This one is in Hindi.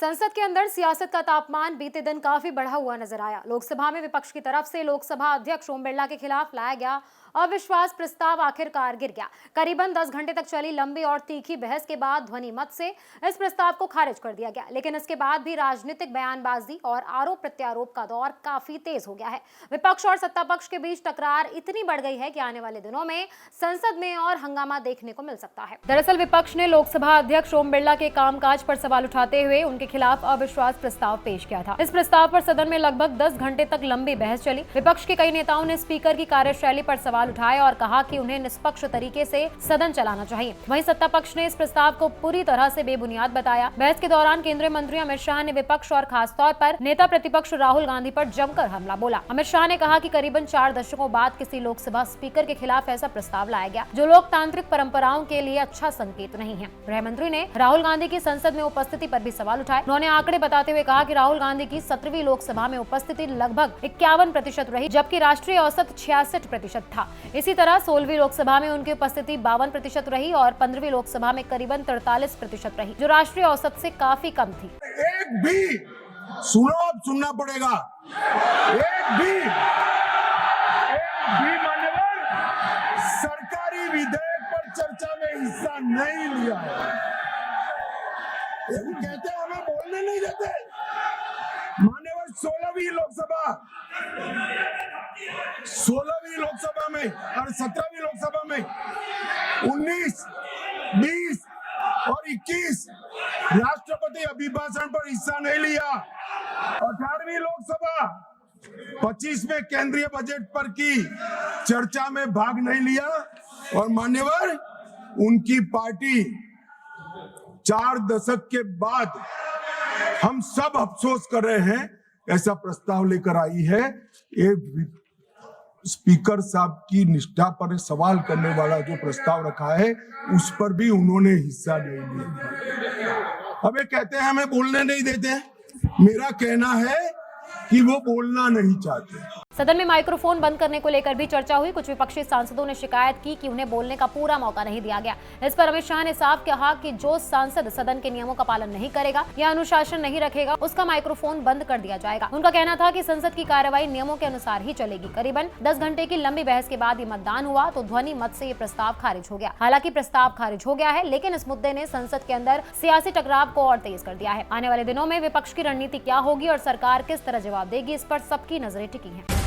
संसद के अंदर सियासत का तापमान बीते दिन काफी बढ़ा हुआ नजर आया। लोकसभा में विपक्ष की तरफ से लोकसभा अध्यक्ष ओम बिरला के खिलाफ लाया गया अविश्वास प्रस्ताव आखिरकार गिर गया। करीबन 10 घंटे तक चली लंबी और तीखी बहस के बाद ध्वनि मत से इस प्रस्ताव को खारिज कर दिया गया, लेकिन इसके बाद भी राजनीतिक बयानबाजी और आरोप प्रत्यारोप का दौर काफी तेज हो गया है। विपक्ष और सत्ता पक्ष के बीच टकरार इतनी बढ़ गई है कि आने वाले दिनों में संसद में और हंगामा देखने को मिल सकता है। दरअसल विपक्ष ने लोकसभा अध्यक्ष ओम बिरला के कामकाज पर सवाल उठाते हुए उनके खिलाफ अविश्वास प्रस्ताव पेश किया था। इस प्रस्ताव पर सदन में लगभग 10 घंटे तक लंबी बहस चली। विपक्ष के कई नेताओं ने स्पीकर की कार्यशैली पर सवाल उठाए और कहा कि उन्हें निष्पक्ष तरीके से सदन चलाना चाहिए। वहीं सत्ता पक्ष ने इस प्रस्ताव को पूरी तरह से बेबुनियाद बताया। बहस के दौरान केंद्रीय मंत्री अमित शाह ने विपक्ष और खासतौर पर नेता प्रतिपक्ष राहुल गांधी पर जमकर हमला बोला। अमित शाह ने कहा कि करीबन 4 दशकों बाद किसी लोकसभा स्पीकर के खिलाफ ऐसा प्रस्ताव लाया गया जो लोकतांत्रिक परंपराओं के लिए अच्छा संकेत नहीं है। गृह मंत्री ने राहुल गांधी की संसद में उपस्थिति पर भी सवाल उठाए। उन्होंने आंकड़े बताते हुए कहा कि राहुल गांधी की 17वीं लोकसभा में उपस्थिति लगभग 51% रही, जबकि राष्ट्रीय औसत 66% था। इसी तरह 16वीं लोकसभा में उनकी उपस्थिति 52% रही और 15वीं लोकसभा में करीबन 43% रही, जो राष्ट्रीय औसत से काफी कम थी। एक भी सुनना पड़ेगा। एक भी मान्यवर सरकारी विधेयक पर चर्चा में हिस्सा नहीं लिया है। कहते हैं हमें बोलने नहीं देते। मान्यवर 16वीं लोकसभा में और 17वीं लोकसभा में 19, 20 और 21 राष्ट्रपति अभिभाषण पर हिस्सा नहीं लिया। 18वीं लोकसभा 25 में केंद्रीय बजट पर की चर्चा में भाग नहीं लिया और मान्यवर उनकी पार्टी 4 दशक के बाद हम सब अफसोस कर रहे हैं ऐसा प्रस्ताव लेकर आई है। ये स्पीकर साहब की निष्ठा पर सवाल करने वाला जो प्रस्ताव रखा है उस पर भी उन्होंने हिस्सा नहीं लिया। अब ये कहते हैं हमें बोलने नहीं देते। मेरा कहना है कि वो बोलना नहीं चाहते। सदन में माइक्रोफोन बंद करने को लेकर भी चर्चा हुई। कुछ विपक्षी सांसदों ने शिकायत की कि उन्हें बोलने का पूरा मौका नहीं दिया गया। इस पर अमित शाह ने साफ कहा कि जो सांसद सदन के नियमों का पालन नहीं करेगा या अनुशासन नहीं रखेगा उसका माइक्रोफोन बंद कर दिया जाएगा। उनका कहना था कि संसद की कार्यवाही नियमों के अनुसार ही चलेगी। करीबन 10 घंटे की लंबी बहस के बाद ये मतदान हुआ तो ध्वनि मत से ये प्रस्ताव खारिज हो गया। हालांकि प्रस्ताव खारिज हो गया है, लेकिन इस मुद्दे ने संसद के अंदर सियासी टकराव को और तेज कर दिया है। आने वाले दिनों में विपक्ष की रणनीति क्या होगी और सरकार किस तरह जवाब देगी, इस पर सबकी नजरें टिकी हैं।